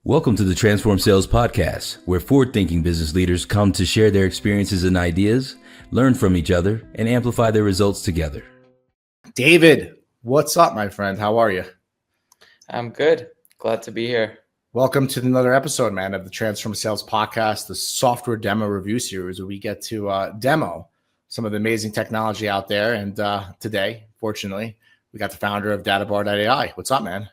Welcome to the Transform Sales Podcast, where forward-thinking business leaders come to share their experiences and ideas, learn from each other, and amplify their results together. David, what's up, my friend? How are you? I'm good. Glad to be here. Welcome to another episode, man, of the Transform Sales Podcast, the software demo review series where we get to demo some of the amazing technology out there. And today, fortunately, we got the founder of Databar.ai. What's up, man?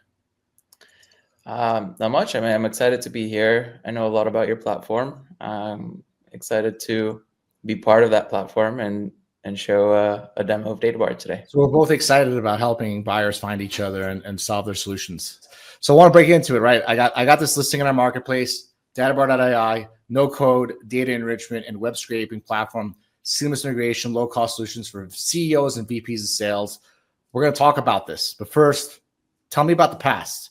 Not much. I mean, I'm excited to be here. I know a lot about your platform. I'm excited to be part of that platform and show a demo of Databar today. So we're both excited about helping buyers find each other and solve their solutions. So I want to break into it, right? I got this listing in our marketplace, Databar.ai, no code, data enrichment, and web scraping platform, seamless integration, low cost solutions for CEOs and VPs of sales. We're going to talk about this, but first, tell me about the past.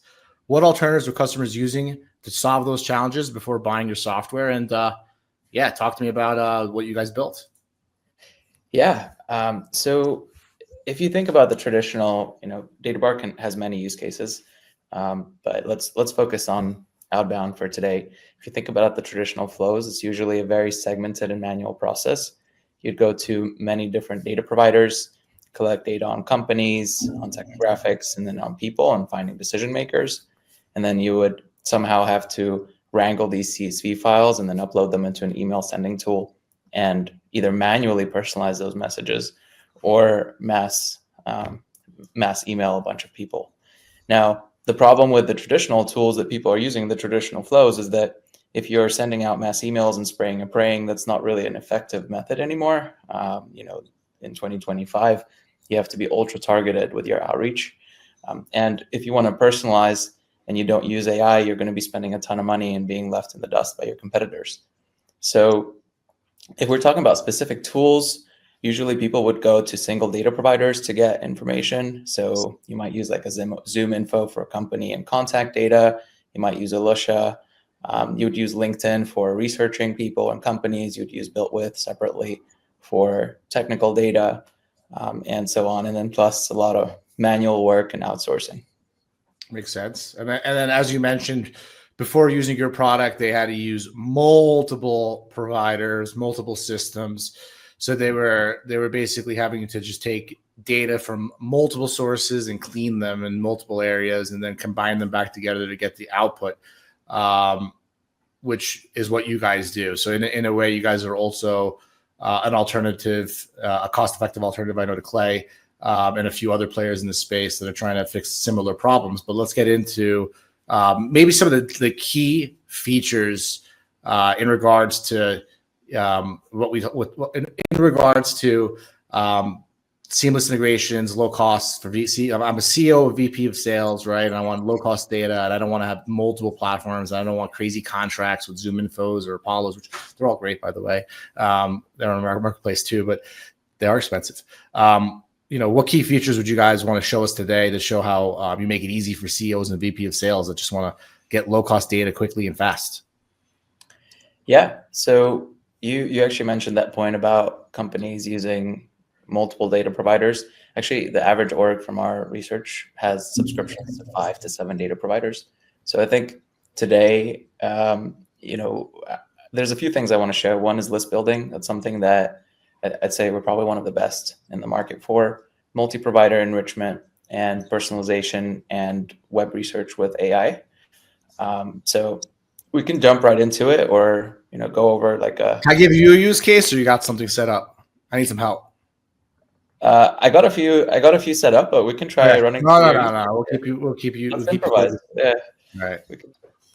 What alternatives are customers using to solve those challenges before buying your software? And talk to me about what you guys built. Yeah. So if you think about the traditional, Databar has many use cases, but let's focus on Outbound for today. If you think about the traditional flows, it's usually a very segmented and manual process. You'd go to many different data providers, collect data on companies, on technographics, and then on people and finding decision makers. And then you would somehow have to wrangle these CSV files and then upload them into an email sending tool and either manually personalize those messages or mass email a bunch of people. Now, the problem with the traditional tools that people are using, the traditional flows, is that if you're sending out mass emails and spraying and praying, that's not really an effective method anymore. In 2025, you have to be ultra targeted with your outreach. And if you want to personalize and you don't use AI, you're going to be spending a ton of money and being left in the dust by your competitors. So if we're talking about specific tools, usually people would go to single data providers to get information. So you might use like a Zoom info for a company and contact data. You might use Alusha. You would use LinkedIn for researching people and companies. You'd use BuiltWith separately for technical data, and so on. And then plus a lot of manual work and outsourcing. Makes sense. And then, as you mentioned, before using your product, they had to use multiple providers, multiple systems. So they were basically having to just take data from multiple sources and clean them in multiple areas and then combine them back together to get the output, which is what you guys do. So in a way, you guys are also an alternative, a cost-effective alternative, I know, to Clay, and a few other players in the space that are trying to fix similar problems. But let's get into maybe some of the key features in regards to seamless integrations, low costs for VC. I'm a CEO, VP of sales, right? And I want low cost data, and I don't want to have multiple platforms. I don't want crazy contracts with Zoom Infos or Apollos, which they're all great, by the way. They're on our marketplace too, but they are expensive. What key features would you guys want to show us today to show how you make it easy for CEOs and VP of sales that just want to get low cost data quickly and fast? Yeah. So you actually mentioned that point about companies using multiple data providers. Actually, the average org from our research has subscriptions to 5 to 7 data providers. So I think today, there's a few things I want to show. One is list building. That's something that I'd say we're probably one of the best in the market for. Multi-provider enrichment and personalization and web research with AI. So we can jump right into it, or go over like a. Can I give you a use case, or you got something set up? I need some help. I got a few set up, but we can try running. No. We'll keep you. Let's improvise. Yeah. All right.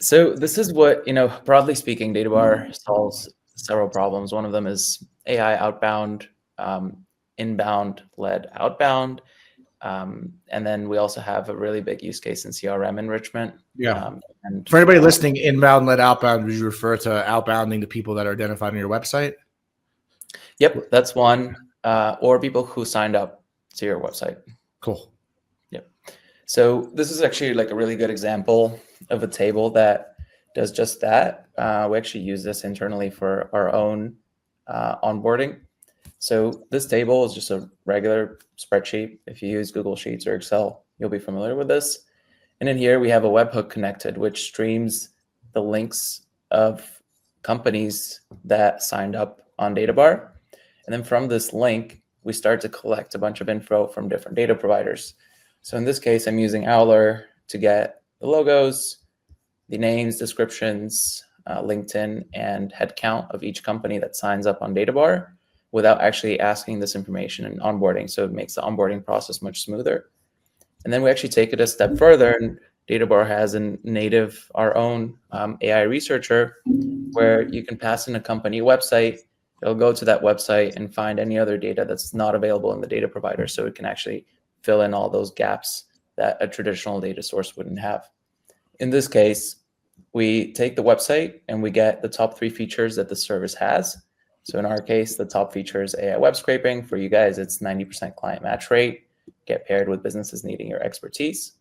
So this is what, broadly speaking, Databar solves several problems. One of them is AI outbound, inbound led outbound. And then we also have a really big use case in CRM enrichment. Yeah. And for anybody listening, inbound led outbound, would you refer to outbounding the people that are identified on your website? Yep, that's one. Or people who signed up to your website. Cool. Yep. So this is actually like a really good example of a table that does just that. We actually use this internally for our own onboarding. So this table is just a regular spreadsheet. If you use Google Sheets or Excel, you'll be familiar with this. And in here, we have a webhook connected, which streams the links of companies that signed up on Databar. And then from this link, we start to collect a bunch of info from different data providers. So in this case, I'm using Owler to get the logos, the names, descriptions, LinkedIn, and headcount of each company that signs up on Databar without actually asking this information in onboarding. So it makes the onboarding process much smoother. And then we actually take it a step further, and Databar has our own AI researcher where you can pass in a company website. It'll go to that website and find any other data that's not available in the data provider. So it can actually fill in all those gaps that a traditional data source wouldn't have. In this case, we take the website and we get the top 3 features that the service has. So in our case, the top feature is AI web scraping. For you guys, it's 90% client match rate. Get paired with businesses needing your expertise.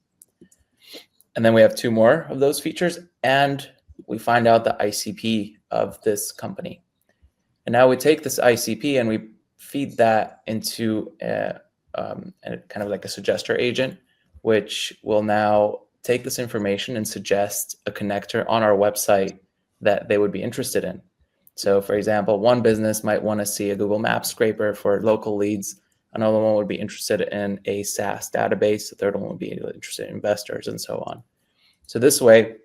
And then we have 2 more of those features, and we find out the ICP of this company. And now we take this ICP and we feed that into a kind of like a suggester agent, which will now take this information and suggest a connector on our website that they would be interested in. So for example, one business might want to see a Google Maps scraper for local leads. Another one would be interested in a SaaS database. The third one would be interested in investors, and so on. So this way,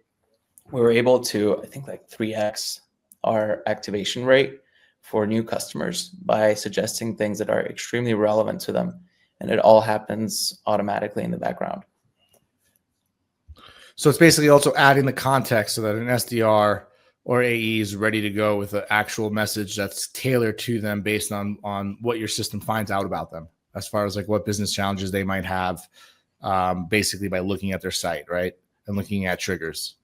we were able to, I think, like 3x our activation rate for new customers by suggesting things that are extremely relevant to them. And it all happens automatically in the background. So it's basically also adding the context so that an SDR or AE is ready to go with an actual message that's tailored to them based on what your system finds out about them, as far as like what business challenges they might have, basically by looking at their site, right? And looking at triggers.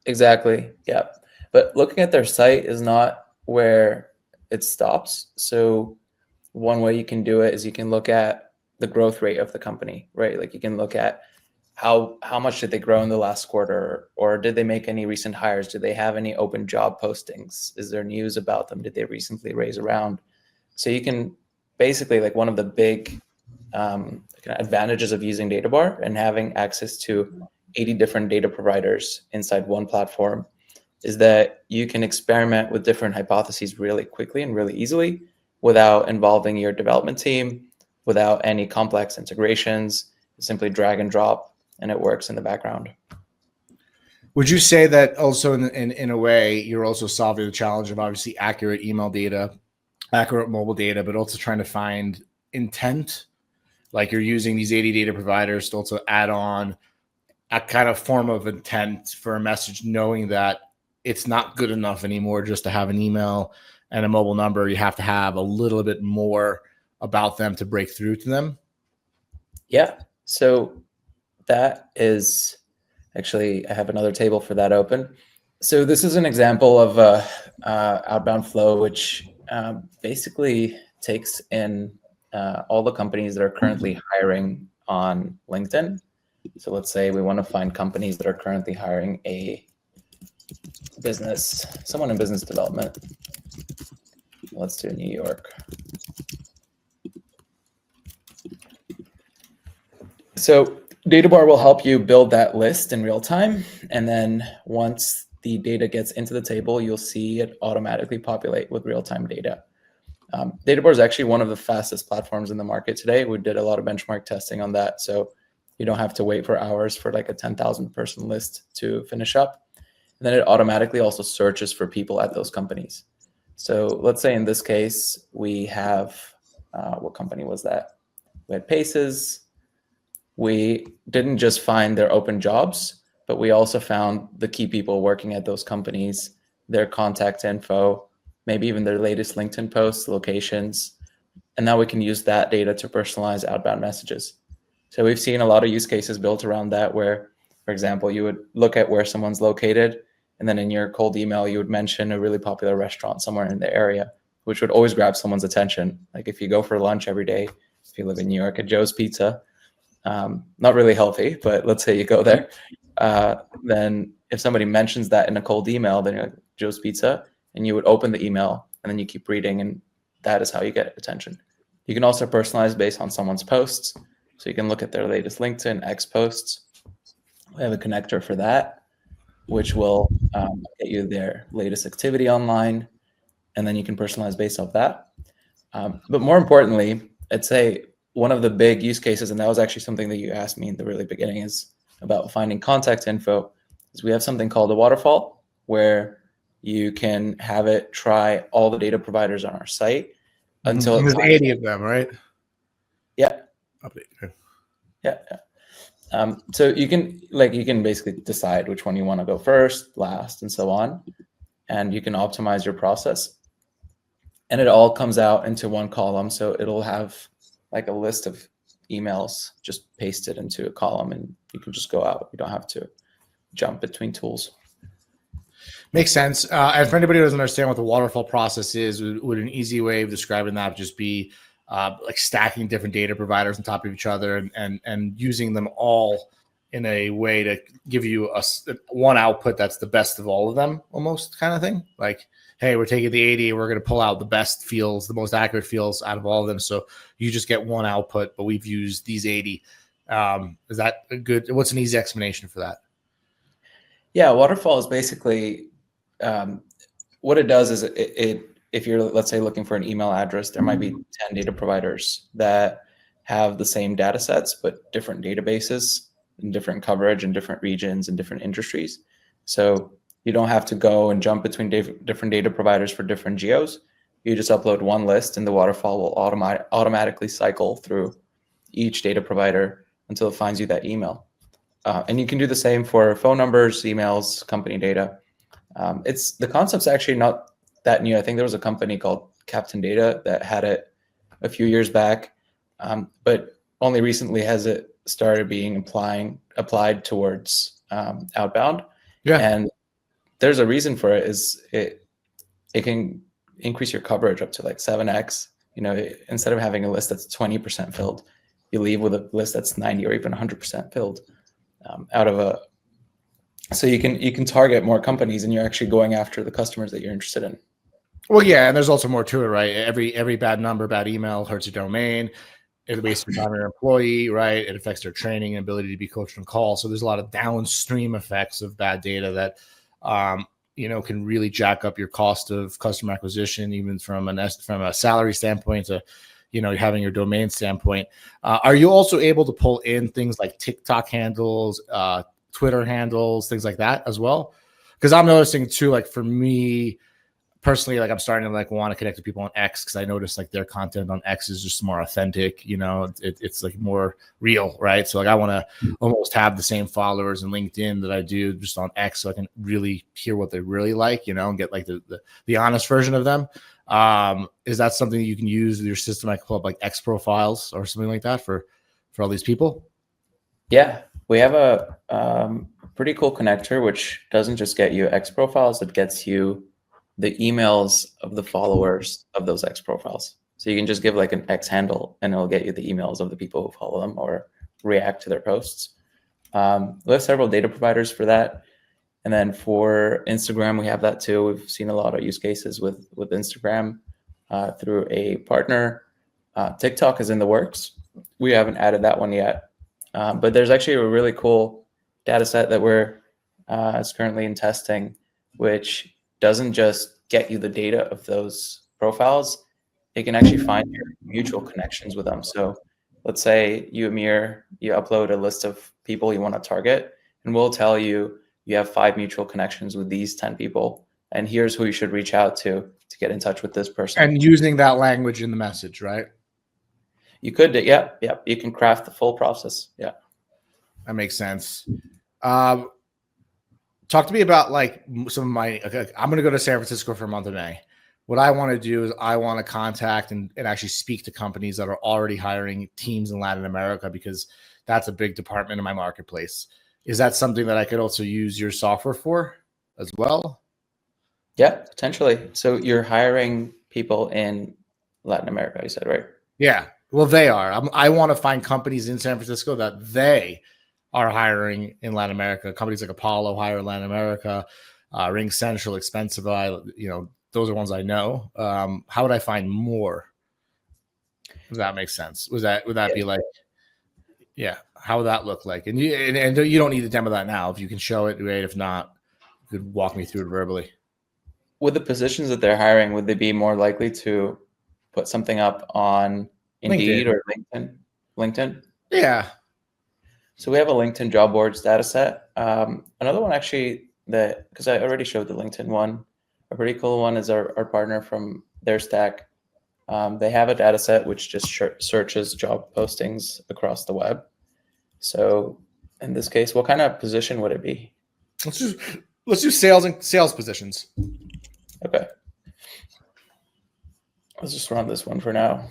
Exactly. Yeah. But looking at their site is not where it stops. So one way you can do it is you can look at the growth rate of the company, right? Like you can look at how much did they grow in the last quarter, or did they make any recent hires? Do they have any open job postings? Is there news about them? Did they recently raise a round? So you can basically, like, one of the big advantages of using Databar and having access to 80 different data providers inside one platform is that you can experiment with different hypotheses really quickly and really easily without involving your development team, without any complex integrations. Simply drag and drop, and it works in the background. Would you say that also in a way, you're also solving the challenge of obviously accurate email data, accurate mobile data, but also trying to find intent? Like you're using these 80 data providers to also add on a kind of form of intent for a message, knowing that it's not good enough anymore just to have an email and a mobile number. You have to have a little bit more about them to break through to them. Yeah. So that is actually, I have another table for that open. So this is an example of outbound flow, which basically takes in all the companies that are currently hiring on LinkedIn. So let's say we want to find companies that are currently hiring someone in business development. Let's do New York. So Databar will help you build that list in real time. And then once the data gets into the table, you'll see it automatically populate with real-time data. Databar is actually one of the fastest platforms in the market today. We did a lot of benchmark testing on that. So you don't have to wait for hours for like a 10,000 person list to finish up. And then it automatically also searches for people at those companies. So let's say in this case, we have, what company was that? We had Paces. We didn't just find their open jobs, but we also found the key people working at those companies, their contact info, maybe even their latest LinkedIn posts, locations. And now we can use that data to personalize outbound messages. So we've seen a lot of use cases built around that where, for example, you would look at where someone's located, and then in your cold email, you would mention a really popular restaurant somewhere in the area, which would always grab someone's attention. Like if you go for lunch every day, if you live in New York, at Joe's Pizza, not really healthy, but let's say you go there. Then if somebody mentions that in a cold email, then you're like, Joe's Pizza, and you would open the email and then you keep reading, and that is how you get attention. You can also personalize based on someone's posts. So you can look at their latest LinkedIn X posts. We have a connector for that. which will get you their latest activity online, and then you can personalize based off that. But more importantly, I'd say one of the big use cases, and that was actually something that you asked me in the really beginning, is about finding contact info. Is we have something called a waterfall, where you can have it try all the data providers on our site until there's 80 of them, right? Yeah. Update. Yeah. So you can basically decide which one you want to go first, last, and so on, and you can optimize your process. And it all comes out into one column, so it'll have like a list of emails just pasted into a column, and you can just go out. You don't have to jump between tools. Makes sense. And for anybody who doesn't understand what the waterfall process is, would an easy way of describing that just be like stacking different data providers on top of each other and using them all in a way to give you one output that's the best of all of them, almost kind of thing? Like, hey, we're taking the 80, we're going to pull out the best fields, the most accurate fields out of all of them. So you just get one output, but we've used these 80. Is that a good, what's an easy explanation for that? Yeah, waterfall is basically what it does is if you're, let's say, looking for an email address, there might be 10 data providers that have the same data sets, but different databases and different coverage in different regions and different industries. So you don't have to go and jump between different data providers for different geos. You just upload one list, and the waterfall will automatically cycle through each data provider until it finds you that email. And you can do the same for phone numbers, emails, company data. The concept's actually not that new. I think there was a company called Captain Data that had it a few years back, but only recently has it started being applied towards Outbound. Yeah. And there's a reason for it. Is it can increase your coverage up to like 7x. Instead of having a list that's 20% filled, you leave with a list that's 90 or even 100% filled. So you can target more companies, and you're actually going after the customers that you're interested in. Well, yeah, and there's also more to it, right? Every bad number, bad email hurts your domain. It wastes your time on your employee, right? It affects their training and ability to be coached on call. So there's a lot of downstream effects of bad data that can really jack up your cost of customer acquisition, even from a salary standpoint to having your domain standpoint. Are you also able to pull in things like TikTok handles, Twitter handles, things like that as well? Because I'm noticing too, like for me personally, like I'm starting to like want to connect to people on X, because I notice like their content on X is just more authentic. It's like more real, right? So like I want to almost have the same followers in LinkedIn that I do just on X, so I can really hear what they really like, and get like the honest version of them. Is that something that you can use with your system? I can pull up like X profiles or something like that for all these people. Yeah, we have a pretty cool connector, which doesn't just get you X profiles, it gets you the emails of the followers of those X profiles. So you can just give like an X handle, and it'll get you the emails of the people who follow them or react to their posts. We have several data providers for that. And then for Instagram, we have that too. We've seen a lot of use cases with Instagram through a partner. TikTok is in the works. We haven't added that one yet. But there's actually a really cool data set that we're is currently in testing, which doesn't just get you the data of those profiles. It can actually find your mutual connections with them. So let's say you, Amir, you upload a list of people you want to target, and we'll tell you have 5 mutual connections with these 10 people, and here's who you should reach out to get in touch with this person. And using that language in the message, right? You could, yeah. You can craft the full process. Yeah. That makes sense. Talk to me about like some of my, I'm going to go to San Francisco for a month in May. What I want to do is I want to contact and actually speak to companies that are already hiring teams in Latin America, because that's a big department in my marketplace. Is that something that I could also use your software for as well? Yeah, potentially. So you're hiring people in Latin America, you said, right? Yeah. Well, they are. I want to find companies in San Francisco that they are hiring in Latin America. Companies like Apollo hire in Latin America, Ring Central, Expensify, those are ones I know. How would I find more? Does that make sense? Would that be like, yeah, how would that look like? And you don't need to demo that now. If you can show it, great. If not, could walk me through it verbally. With the positions that they're hiring, would they be more likely to put something up on Indeed LinkedIn. or LinkedIn? Yeah. So we have a LinkedIn job boards data set. Another one actually because I already showed the LinkedIn one, a pretty cool one is our partner from their stack. They have a data set which just searches job postings across the web. So in this case, what kind of position would it be? Let's do sales positions. Okay. Let's just run this one for now.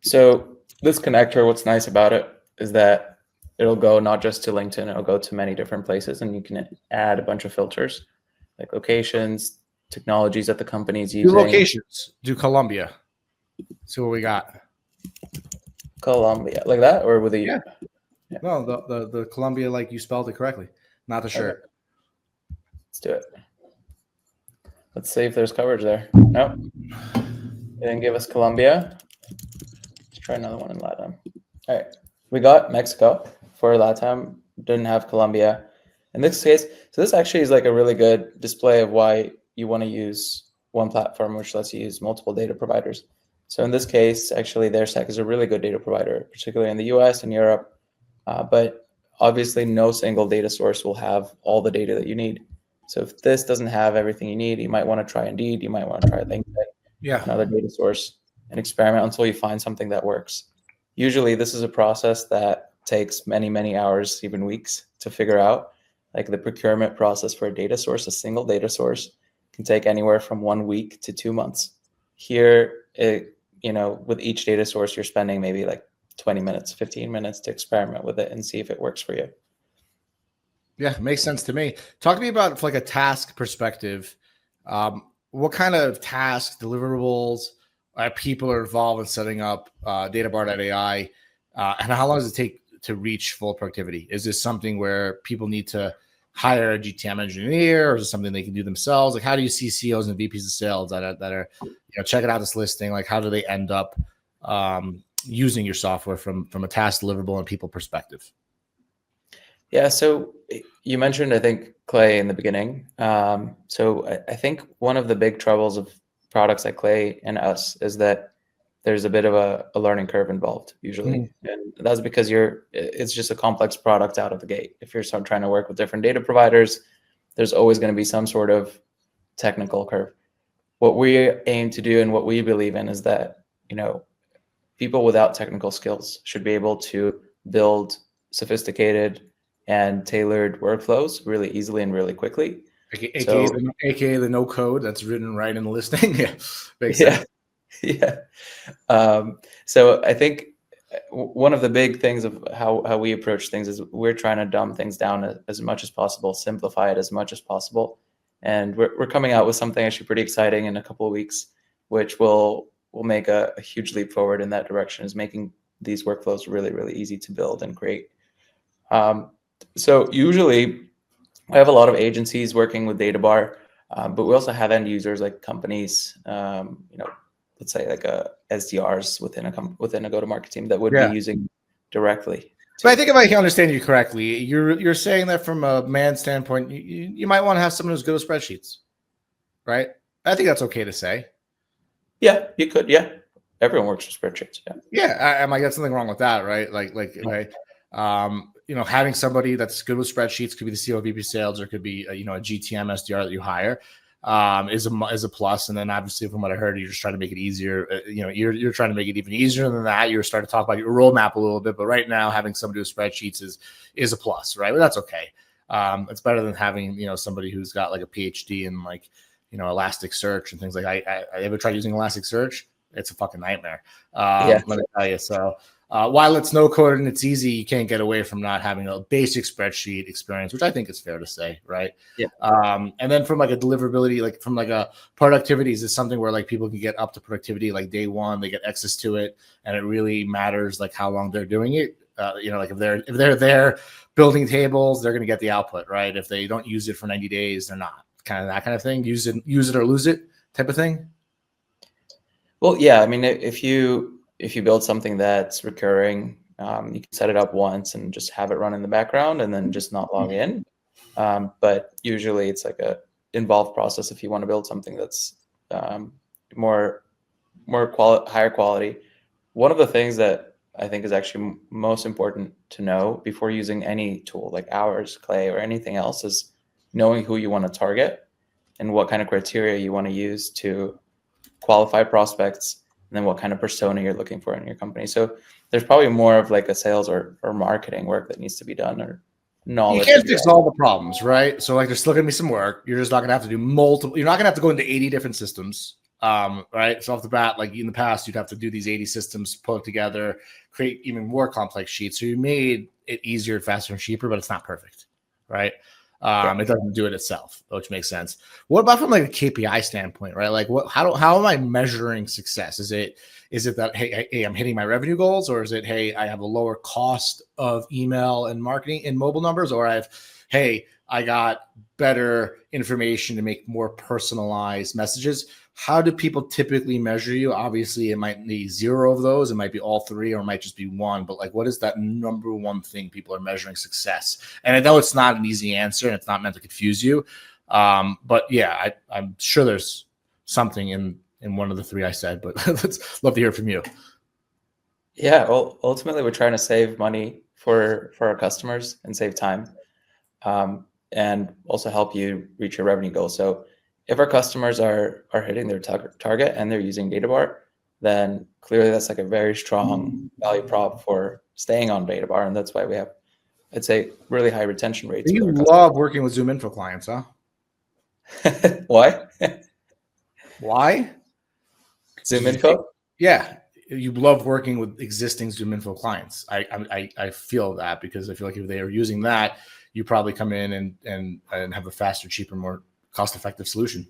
So this connector, what's nice about it is that it'll go not just to LinkedIn, it'll go to many different places, and you can add a bunch of filters like locations, technologies that the company's using. Do locations. Do Colombia. See what we got. Colombia, like that, or with a Yeah. No, the Colombia, like you spelled it correctly, not the shirt. Okay. Let's do it. Let's see if there's coverage there. Nope. They didn't give us Colombia. Let's try another one in LATAM. All right. We got Mexico for LATAM. Didn't have Colombia. In this case, so this actually is like a really good display of why you want to use one platform, which lets you use multiple data providers. So in this case, actually, their stack is a really good data provider, particularly in the US and Europe. But obviously, no single data source will have all the data that you need. So if this doesn't have everything you need, you might want to try Indeed, you might want to try LinkedIn, another data source, and experiment until you find something that works. Usually, this is a process that takes many, many hours, even weeks, to figure out. Like the procurement process for a data source, a single data source, can take anywhere from 1 week to 2 months. Here, with each data source, you're spending maybe like 20 minutes, 15 minutes to experiment with it and see if it works for you. Yeah, makes sense to me. Talk to me about from like a task perspective. What kind of tasks, deliverables, people are involved in setting up Databar.ai, and how long does it take to reach full productivity? Is this something where people need to hire a GTM engineer, or is it something they can do themselves? Like, how do you see CEOs and VPs of sales that are checking out this listing? Like, how do they end up using your software from a task, deliverable, and people perspective? Yeah, so you mentioned, I think, Clay in the beginning. So I think one of the big troubles of products like Clay and us is that there's a bit of a learning curve involved usually. And that's because it's just a complex product out of the gate. If you're trying to work with different data providers, there's always going to be some sort of technical curve. What we aim to do and what we believe in is that, people without technical skills should be able to build sophisticated and tailored workflows really easily and really quickly. AKA the no code that's written right in the listing. Yeah, makes sense. Yeah. So I think one of the big things of how we approach things is we're trying to dumb things down as much as possible, simplify it as much as possible. And we're coming out with something actually pretty exciting in a couple of weeks, which will make a huge leap forward in that direction, is making these workflows really, really easy to build and create. So usually we have a lot of agencies working with Databar, but we also have end users like companies, let's say like SDRs within a go-to-market team that would be using directly. But I think if I can understand you correctly, you're saying that from a man standpoint, you might want to have someone who's good with spreadsheets, right? I think that's okay to say. Yeah, you could. Yeah, everyone works with spreadsheets. I might get something wrong with that, right? Right. Having somebody that's good with spreadsheets, could be the CEO, VP sales, or could be a GTM SDR that you hire, is a plus. And then obviously, from what I heard, you're just trying to make it easier. You're trying to make it even easier than that. You're starting to talk about your roadmap a little bit, but right now, having somebody with spreadsheets is a plus, right? But that's okay. It's better than having somebody who's got like a PhD in Elasticsearch and things like that. I ever tried using Elasticsearch? It's a fucking nightmare. Let me tell you. So while it's no code and it's easy, you can't get away from not having a basic spreadsheet experience, which I think is fair to say, right? Yeah. And then from like a deliverability, like from like a productivity, is this something where like people can get up to productivity like day one, they get access to it, and it really matters like how long they're doing it. Like if they're there building tables, they're going to get the output, right? If they don't use it for 90 days, they're not. Kind of that kind of thing. Use it or lose it type of thing. Well, yeah. I mean, if you build something that's recurring, you can set it up once and just have it run in the background and then just not log in. But usually it's like a involved process if you want to build something that's higher quality. One of the things that I think is actually most important to know before using any tool like ours, Clay, or anything else is knowing who you want to target and what kind of criteria you want to use to qualify prospects, and then what kind of persona you're looking for in your company. So there's probably more of like a sales or marketing work that needs to be done, or knowledge. You can't fix all the problems, right? So like there's still gonna be some work. You're just not gonna have to do multiple. You're not gonna have to go into 80 different systems. Right. So off the bat, like in the past, you'd have to do these 80 systems, pull it together, create even more complex sheets. So you made it easier, faster, and cheaper, but it's not perfect. Right. It doesn't do it itself, which makes sense. What about from like a KPI standpoint, right? Like how am I measuring success? Is it that, hey, I'm hitting my revenue goals, or is it, hey, I have a lower cost of email and marketing and mobile numbers, or I got better information to make more personalized messages? How do people typically measure you? Obviously, it might be 0 of those. It might be all 3, or it might just be 1. But like, what is that number one thing people are measuring success? And I know it's not an easy answer, and it's not meant to confuse you. But yeah, I'm sure there's something in one of the 3 I said. But let's love to hear from you. Yeah, well, ultimately, we're trying to save money for our customers and save time, and also help you reach your revenue goal. So if our customers are hitting their target and they're using Databar, then clearly that's like a very strong value prop for staying on Databar. And that's why we have, I'd say, really high retention rates. You love working with Zoom Info clients, huh? Why? Why? Zoom Info? Yeah. You love working with existing Zoom Info clients. I feel that, because I feel like if they are using that, you probably come in and have a faster, cheaper, more cost-effective solution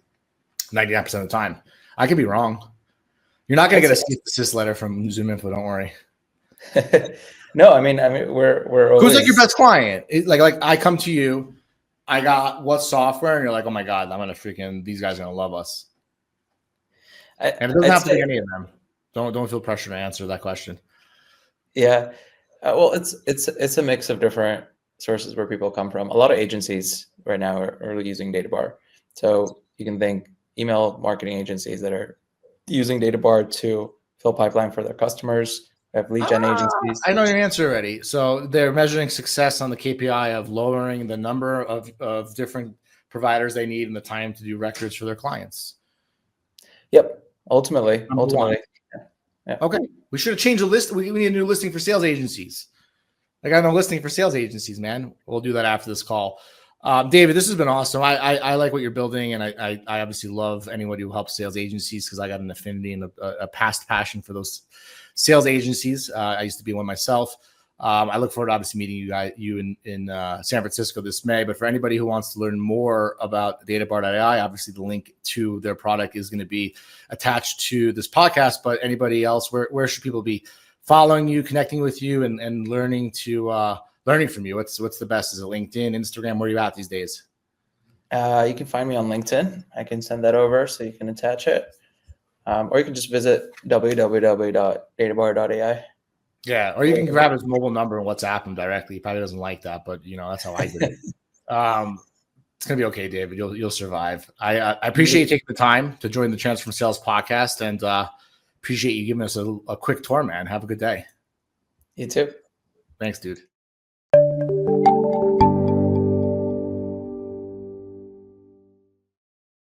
99% of the time. I could be wrong. You're not going to get a cease and desist letter from Zoom Info. Don't worry. No, I mean, we're always... Who's like your best client? Like I come to you, I got what software, and you're like, oh my God, these guys are gonna love us. And it doesn't have to be any of them. Don't feel pressure to answer that question. Yeah, well, it's a mix of different sources where people come from. A lot of agencies right now are using Databar. So you can think email marketing agencies that are using Databar to fill pipeline for their customers. We have lead gen agencies. I know your answer already. So they're measuring success on the KPI of lowering the number of different providers they need and the time to do records for their clients. Yep. Ultimately. Yeah. Okay. We should have changed the list. We need a new listing for sales agencies. I got no listing for sales agencies, man. We'll do that after this call. David, this has been awesome. I like what you're building, and I obviously love anybody who helps sales agencies, because I got an affinity and a past passion for those sales agencies. I used to be one myself. I look forward to obviously meeting you in San Francisco this May. But for anybody who wants to learn more about Databar.ai, obviously the link to their product is going to be attached to this podcast. But anybody else, where should people be following you, connecting with you, and learning from you? What's the best? Is it LinkedIn, Instagram? Where are you at these days? You can find me on LinkedIn. I can send that over so you can attach it. Or you can just visit www.databar.ai. Yeah, or you can grab his mobile number and WhatsApp him directly. He probably doesn't like that, but that's how I did it. It's gonna be okay, David. You'll survive. I appreciate you taking the time to join the Transform Sales podcast, and appreciate you giving us a quick tour, man. Have a good day. You too. Thanks, dude.